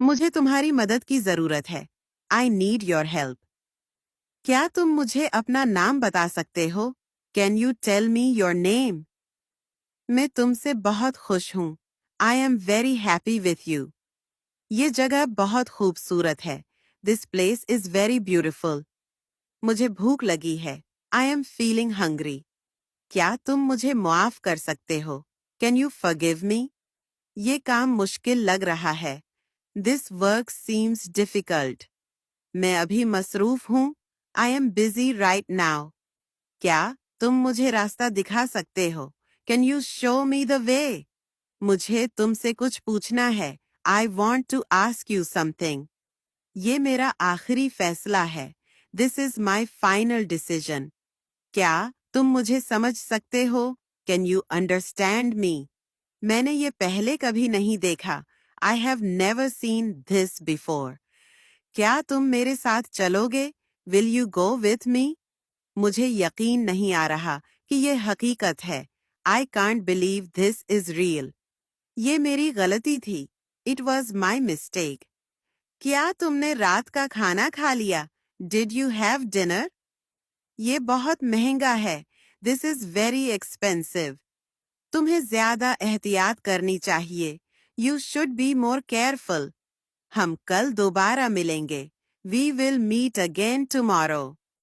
मुझे तुम्हारी मदद की जरूरत है। I need your help. क्या तुम मुझे अपना नाम बता सकते हो? Can you tell me your name? मैं तुमसे बहुत खुश हूँ। I am very happy with you. ये जगह बहुत खूबसूरत है। This place is very beautiful. मुझे भूख लगी है। I am feeling hungry. क्या तुम मुझे मुआफ कर सकते हो? Can you forgive me? ये काम मुश्किल लग रहा है। This work seems difficult. मैं अभी मसरूफ हूँ। I am busy right now. क्या तुम मुझे रास्ता दिखा सकते हो? Can you show me the way? मुझे तुमसे कुछ पूछना है। I want to ask you something. ये मेरा आखिरी फैसला है। This is my final decision. क्या तुम मुझे समझ सकते हो? Can you understand me? मैंने ये पहले कभी नहीं देखा। I have never seen this before. क्या तुम मेरे साथ चलोगे? Will you go with me? मुझे यकीन नहीं आ रहा कि ये हकीकत है। I can't believe this is real. ये मेरी गलती थी। It was my mistake. क्या तुमने रात का खाना खा लिया? Did you have dinner? ये बहुत महंगा है। This is very expensive. तुम्हें ज्यादा एहतियात करनी चाहिए। You should be more careful. हम कल दोबारा मिलेंगे। We will meet again tomorrow.